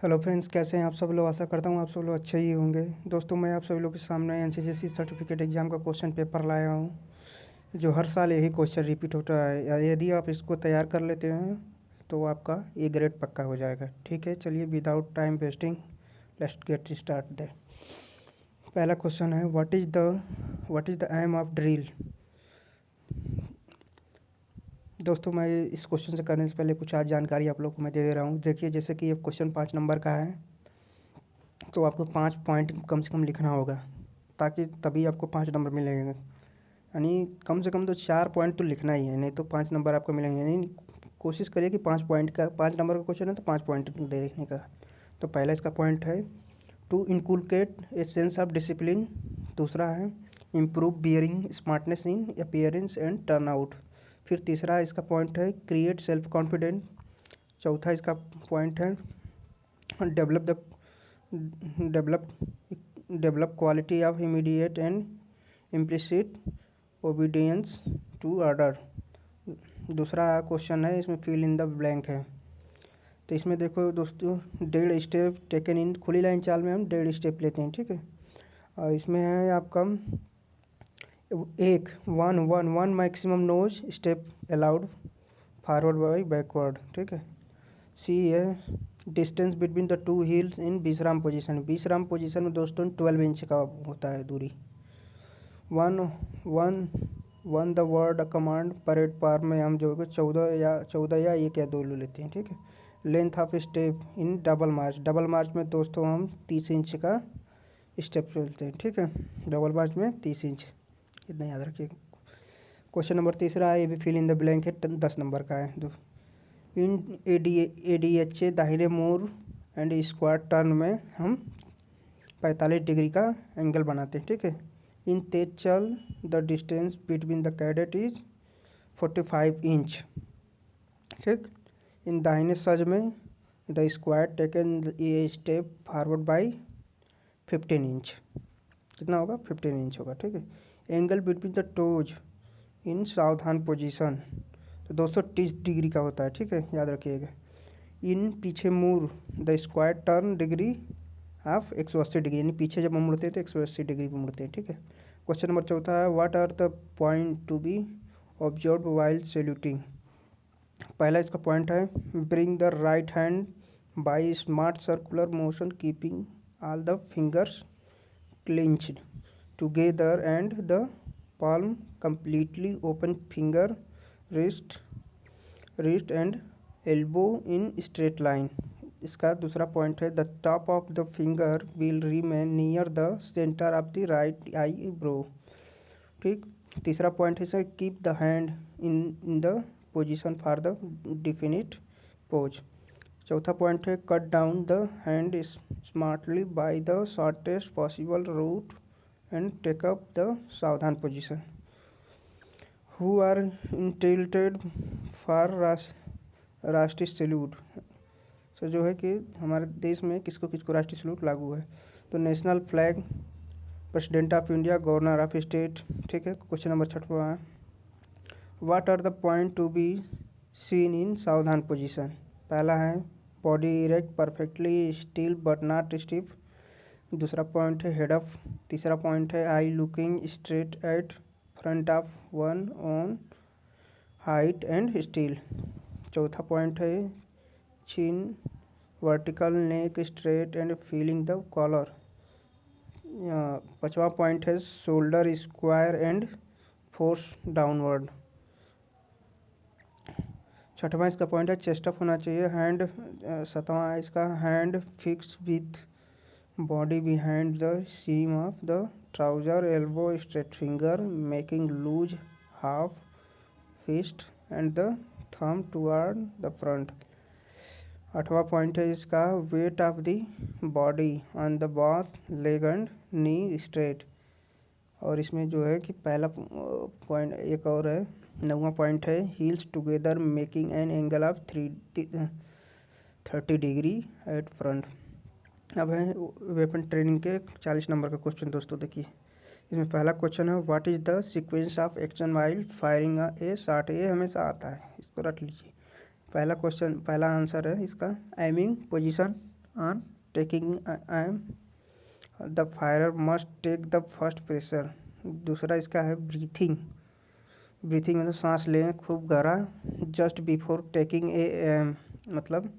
Hello friends, कैसे हैं आप सब लोग। आशा करता हूँ आप सब लोग अच्छे ही होंगे। दोस्तों, मैं आप सभी लोग के सामने एनसीसीसी सर्टिफिकेट एग्ज़ाम का क्वेश्चन पेपर लाया हूँ, जो हर साल यही क्वेश्चन रिपीट होता है। यदि आप इसको तैयार कर लेते हैं तो आपका ए ग्रेड पक्का हो जाएगा। ठीक है, चलिए without time wasting let's get started. पहला क्वेश्चन है, what is the aim of drill. दोस्तों, मैं इस क्वेश्चन से करने से पहले कुछ आज जानकारी आप लोग को मैं दे रहा हूँ। देखिए, जैसे कि ये क्वेश्चन 5 नंबर का है, तो आपको 5 पॉइंट कम से कम लिखना होगा, ताकि तभी आपको 5 नंबर मिलेंगे। यानी कम से कम तो 4 पॉइंट तो लिखना ही है, नहीं तो 5 नंबर आपको मिलेंगे नहीं। कोशिश करिए कि 5 नंबर का क्वेश्चन है तो 5 पॉइंट देने का। तो पहला इसका पॉइंट है to inculcate a sense of discipline. दूसरा है improve bearing smartness in appearance and turn out. फिर तीसरा इसका पॉइंट है क्रिएट सेल्फ कॉन्फिडेंट। चौथा इसका पॉइंट है develop the develop develop quality of immediate and implicit obedience to order. दूसरा क्वेश्चन है, इसमें फिल इन द ब्लैंक है। तो इसमें देखो दोस्तों, 1.5 स्टेप टेकन इन खुली लाइन चाल में हम 1.5 स्टेप लेते हैं। ठीक है, और इसमें है आपका एक one maximum nose step allowed forward by backward. ठीक है, सी है distance between the two heels in विश्राम पोजीशन। विश्राम पोजीशन में दोस्तों 12 इंच का होता है दूरी। One one one the word command parade पार में हम जो है 14 या 1 या 2 ले लेते हैं। ठीक है, length of step in double march में दोस्तों हम 30 इंच का स्टेप चलते हैं। ठीक है, डबल मार्च में 30 इंच, इतना याद रखिए। क्वेश्चन नंबर तीसरा है, ये भी फिल इन द ब्लैंक है, 10 नंबर का है। इन ADHA दाहिने मूर एंड स्क्वाड टर्न में हम 45 डिग्री का एंगल बनाते हैं। ठीक है, इन तेज चल the distance between the cadet is 45 inch. ठीक, इन दाहिने सज में the squad taken a step forward by 15 inch. कितना होगा? 15 इंच होगा। ठीक है, एंगल बिटवीन द टोज इन सावधान पोजीशन तो 230 डिग्री का होता है। ठीक है, याद रखिएगा। इन पीछे move the square turn degree of 180 degree, यानी पीछे जब हम मुड़ते हैं तो 180 डिग्री पर मुड़ते हैं। ठीक है, क्वेश्चन नंबर चौथा है, what are the point to be observe while saluting. पहला इसका पॉइंट है bring the right hand by smart circular motion keeping all the fingers clinched together and the palm completely open, finger wrist and elbow in straight line। इसका दूसरा point है the top of the finger will remain near the centre of the right eye brow. ठीक, तीसरा point है keep the hand in the position for the definite pose. चौथा point है cut down the hand smartly by the shortest possible route and take up the सावधान position. Who are entitled for राष्ट्रीय salute. So जो है कि हमारे देश में किसको किसको राष्ट्रीय सैल्यूट लागू है, तो national flag, president of India, governor of state. ठीक है, क्वेश्चन नंबर 6वां है, what are the point to be seen in सावधान पोजीशन। पहला है body erect perfectly still but not stiff. दूसरा पॉइंट है हेड अप। तीसरा पॉइंट है eye looking straight at front of one on height and steel. चौथा point है chin vertical, neck straight and feeling the collar. पांचवा point है shoulder square and force downward. छठवां इसका पॉइंट है चेस्ट अप होना चाहिए, हैंड। सातवां इसका hand fix with body behind the seam of the trouser, elbow straight finger making loose half fist and the thumb toward the front. आठवां point है इसका weight of the body on the both leg and knee straight. और इसमें जो है कि पहला point एक और है, 9वां पॉइंट है heels together making an angle of 30 degree at front. अब है वेपन ट्रेनिंग के 40 नंबर का क्वेश्चन। दोस्तों देखिए, इसमें पहला क्वेश्चन है what is the sequence of action while firing A shot. ये हमेशा आता है, इसको रख लीजिए। पहला आंसर है इसका aiming position, on taking aim, the firer must take the first pressure. दूसरा इसका है ब्रीथिंग। ब्रीथिंग मतलब सांस लें खूब गहरा, just before taking a aim, मतलब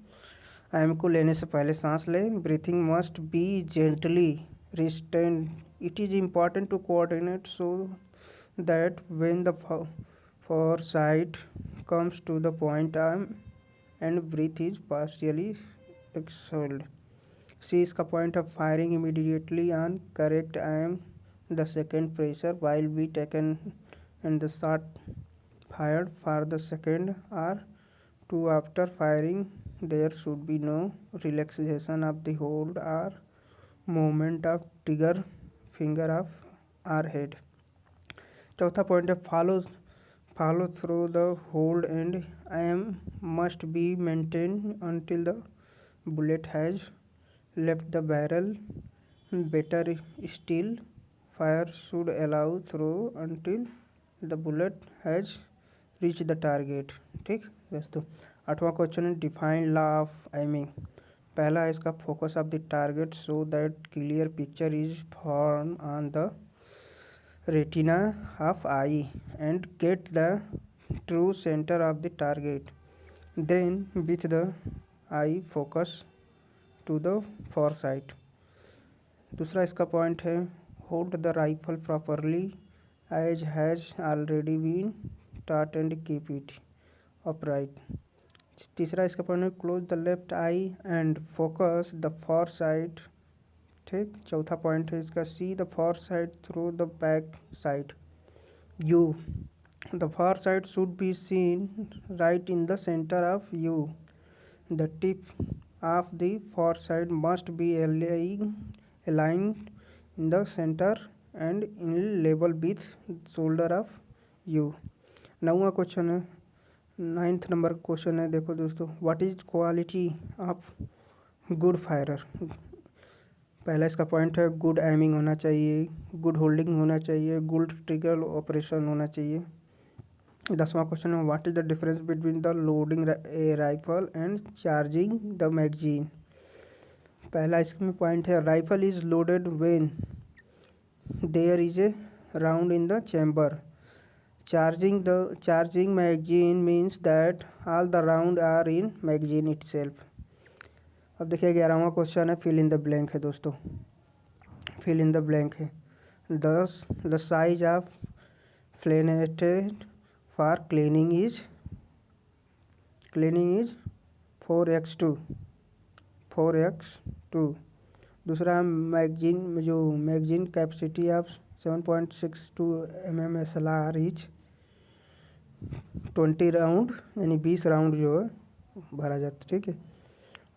एम को लेने से पहले सांस लें। Breathing must be gently restrained, it is important to coordinate so that when the foresight comes to the point arm and breath is partially exhaled. C इसका point है firing immediately on correct aim, the second pressure while be taken and the shot fired for the second or two after firing. There should be no relaxation of the hold or movement of trigger finger of or head. चौथा point है follow through the hold and aim must be maintained until the bullet has left the barrel. Better still, fire should allow through until the bullet has reached the target। ठीक दोस्तों, आठवां question है define law of aiming. पहला है इसका focus of the target so that clear picture is form on the retina of eye and get the true center of the target, then with the eye focus to the foresight। दूसरा इसका point है hold the rifle properly as has already been taught and keep it upright। तीसरा इसका point है close the left eye and focus the foresight। ठीक, चौथा point है इसका see the foresight through the backsight. You the foresight should be seen right in the centre of U, the tip of the foresight must be aligned in the center and in level with shoulder of you। नौवां question है, ninth number question है, देखो दोस्तों, what is quality of good firer. पहला इसका point है good aiming होना चाहिए, गुड होल्डिंग होना चाहिए, गुड ट्रिगर ऑपरेशन होना चाहिए। 10वां क्वेश्चन है what is the difference between the loading a rifle and charging the magazine. पहला इसमें पॉइंट है rifle is loaded when there is a round in the chamber. Charging magazine means that all the round are in magazine itself. अब देखिए 11वां question है fill in the blank है दोस्तों, fill in the blank है the size of flannelette for cleaning is 4x2। दूसरा magazine capacity of 7.62 mm SLR is 20 round, यानी 20 round जो है भरा जाता है। ठीक है,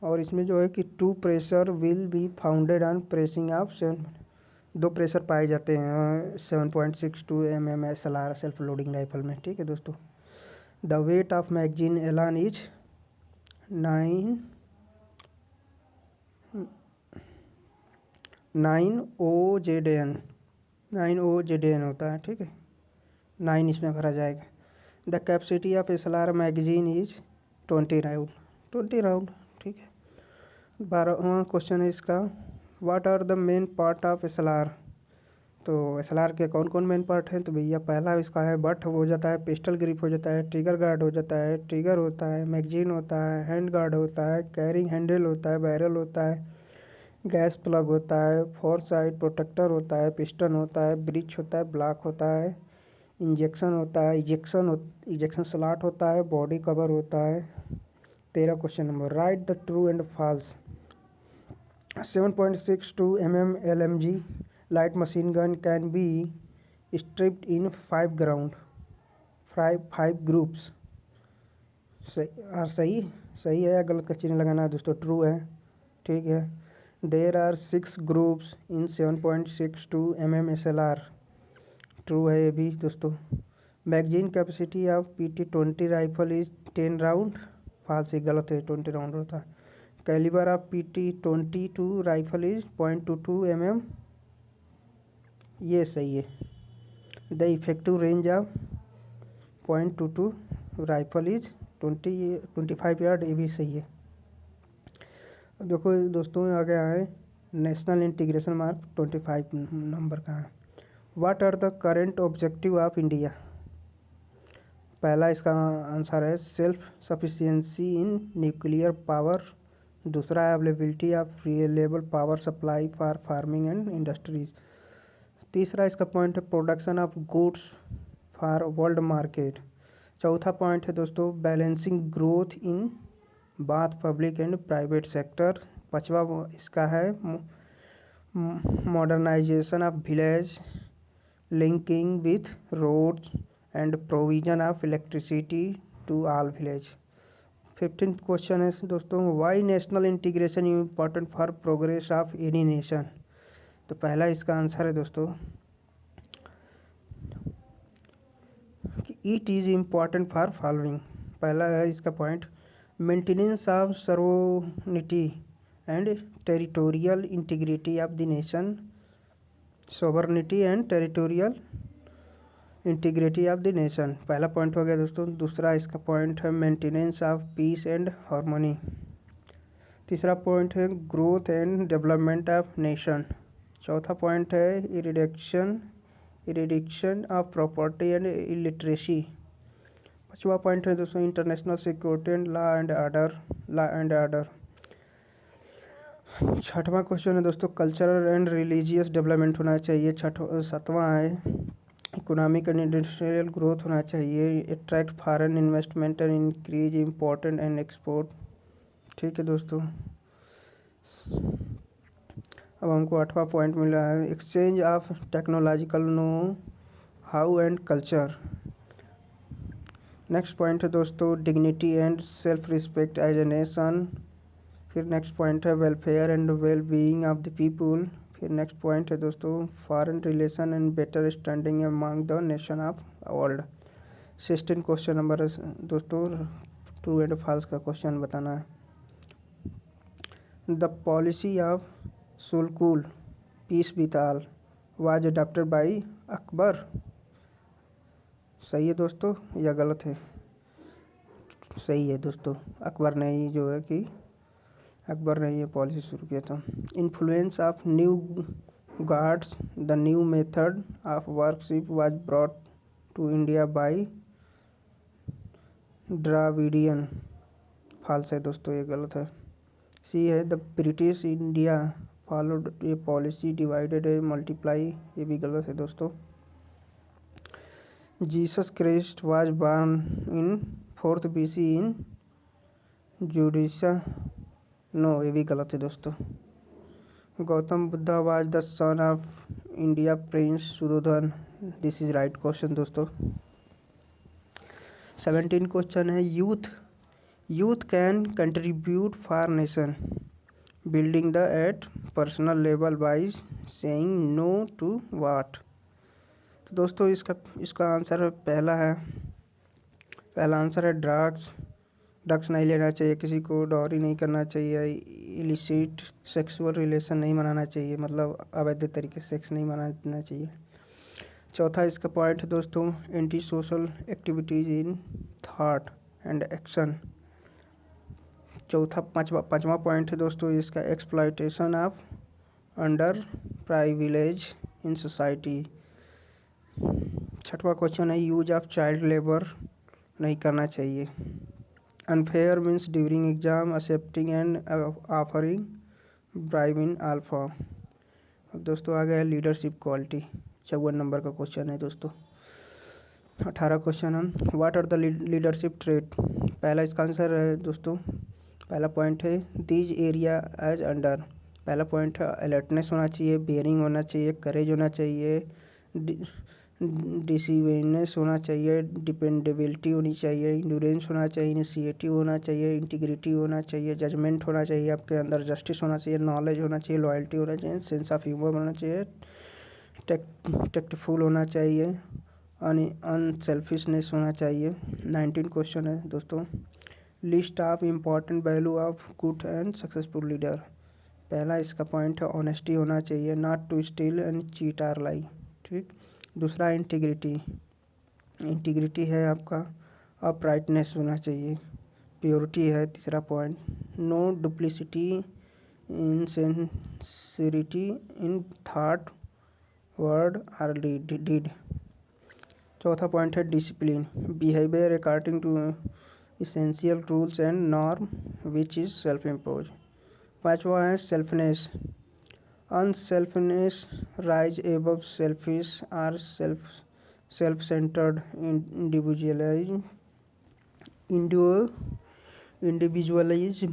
और इसमें जो है कि two pressure will be founded on pressing of 7, 2 pressure पाए जाते हैं 7.62 mm SLR self loading rifle में। ठीक है दोस्तों, the weight of magazine alone is 9 OZN होता है। ठीक है, 9 इसमें भरा जाएगा। The capacity of SLR magazine is 20 round. ठीक है, 12वां क्वेश्चन है इसका what are the main part of SLR। तो SLR के कौन कौन मेन पार्ट हैं, तो भैया पहला इसका है बट हो जाता है, पिस्टल ग्रिप हो जाता है, ट्रिगर गार्ड हो जाता है, ट्रिगर होता है, मैगजीन होता है, हैंड गार्ड होता है, कैरिंग हैंडल होता है, बैरल होता है, गैस प्लग होता है, फोर साइड प्रोटेक्टर होता है, पिस्टन होता है, ब्रिज होता है, ब्लॉक होता है, इंजेक्शन होता है, इजेक्शन स्लॉट होता है, बॉडी कवर होता है। 13 question number write the true and false. 7.62 mm LMG light machine gun can be stripped in 5 groups। सही है या गलत का चिन्ह लगाना है दोस्तों, ट्रू है। ठीक है, there are 6 groups in 7.62 mm SLR, true है ये भी दोस्तों। Magazine capacity of PT-20 rifle is 10 round, false ही गलत है, 20 राउंड होता है। Calibre of PT-22 rifle is 0.22 mm, ये सही है। The effective range of 0.22 rifle is 25 yard, ये भी सही है। देखो दोस्तों आ गया है नेशनल इंटीग्रेशन मार्क 25 नंबर का है। What are the current objective of India? पहला इसका आंसर है self sufficiency in nuclear power. दूसरा है availability of reliable power supply for farming and industries. तीसरा इसका पॉइंट है production of goods for world market. चौथा पॉइंट है दोस्तों balancing growth in both public and private sector. पांचवा इसका है modernisation of village linking with roads and provision of electricity to all village. 15th question है दोस्तों why national integration important for progress of any nation? तो पहला इसका answer है दोस्तों it is important for following. पहला है इसका point maintenance of sovereignty and territorial integrity of the nation. Sovereignty and territorial integrity of the nation पहला point हो गया दोस्तों। दूसरा इसका पॉइंट है maintenance of peace and harmony. तीसरा पॉइंट है growth and development of nation. चौथा पॉइंट है eradication of property and illiteracy. पांचवा पॉइंट है दोस्तों international security and law and order. छठवां क्वेश्चन है दोस्तों कल्चरल एंड रिलीजियस डेवलपमेंट होना चाहिए। सातवां है इकोनॉमिक एंड इंडस्ट्रियल ग्रोथ होना चाहिए। Attract foreign investment and increase important and export. ठीक है दोस्तों अब हमको आठवां पॉइंट मिला है exchange of technological know how and culture. Next point है दोस्तों dignity and self respect as a nation. फिर नेक्स्ट पॉइंट है welfare and well being of the people. फिर नेक्स्ट पॉइंट है दोस्तों foreign relation and better standing among the nation of world. 16 question number है दोस्तों true and false का question बताना है। द पॉलिसी ऑफ सुलकुल peace with all was adopted by Akbar. सही है दोस्तों या गलत है? सही है दोस्तों अकबर ने ही जो है कि अकबर ने ये पॉलिसी शुरू किया था। Influence of new gods the new method of worship was brought to India by Dravidian. False है दोस्तों ये गलत है। सी है the British India followed a policy divided a multiply. ये भी गलत है दोस्तों। Jesus Christ was born in 4th BC in Judea. No ये भी गलत है दोस्तों। Gautam Buddha was the son of India prince Suddhodan. This is right question दोस्तों। 17 क्वेश्चन है youth can contribute for nation building the at personal level by saying no to what. तो दोस्तों इसका आंसर पहला आंसर है ड्रग्स नहीं लेना चाहिए, किसी को डॉरी नहीं करना चाहिए, इलिसिट सेक्सुअल रिलेशन नहीं मनाना चाहिए, मतलब अवैध तरीके से सेक्स नहीं मनाना चाहिए। चौथा इसका पॉइंट है दोस्तों anti social activities in thought and action. पांचवा पॉइंट है दोस्तों इसका exploitation of under privilege in society. छठवां क्वेश्चन है यूज ऑफ चाइल्ड लेबर नहीं करना चाहिए। Unfair means during exam accepting and offering bribe in all form. अब दोस्तों आ गया लीडरशिप क्वालिटी। 54 नंबर का क्वेश्चन है दोस्तों। 18 क्वेश्चन हम what are the leadership trait. पहला इसका आंसर है दोस्तों पहला पॉइंट है दीज एरिया एज अंडर। पहला पॉइंट है अलर्टनेस होना चाहिए, बेयरिंग होना चाहिए, करेज होना चाहिए, डिसिवेनेस होना चाहिए, डिपेंडेबिलिटी होनी चाहिए, इंड्योरेंस होना चाहिए, इनिशिएटिव होना चाहिए, इंटीग्रिटी होना चाहिए, जजमेंट होना चाहिए, आपके अंदर जस्टिस होना चाहिए, नॉलेज होना चाहिए, लॉयल्टी होना चाहिए, सेंस ऑफ ह्यूमर होना चाहिए, टेक्टफुल होना चाहिए, अनसेल्फिशनेस होना चाहिए। 19 क्वेश्चन है दोस्तों list of important value of good and successful leader. पहला इसका पॉइंट है ऑनेस्टी होना चाहिए, not to steal and cheat or lie. ठीक। दूसरा इंटीग्रिटी है आपका, अपराइटनेस होना चाहिए, प्योरिटी है तीसरा point, no duplicity insincerity in thought, word or deed. चौथा पॉइंट है discipline, behaviour according to essential rules and norm which is self impose. पांचवा है selfness, unselfness rise above selfish or self centred individualism,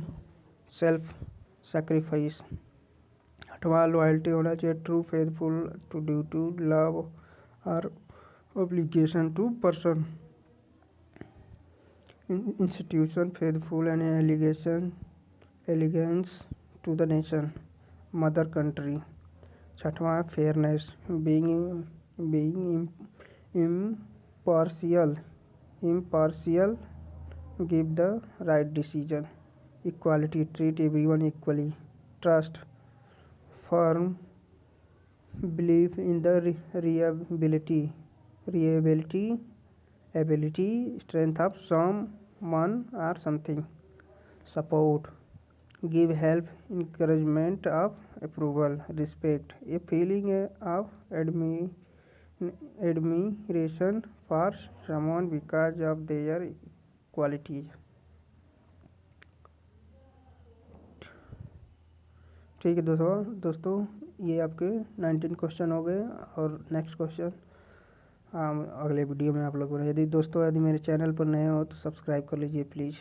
self sacrifice. आठवां loyalty होना चाहिए, true faithful to duty, love और obligation to person, institution, faithful and allegiance to the nation, mother country। छठवां fairness, being impartial, give the right decision। Equality, treat everyone equally। Trust, firm belief in the ability, strength of someone or something। Support, give help, encouragement of approval। Respect, a feeling of admiration for someone because of their qualities। ठीक है दोस्तों ये आपके 19 question हो गए और next question अगले video में आप लोगों ने। यदि मेरे चैनल पर नए हो तो सब्सक्राइब कर लीजिए प्लीज़।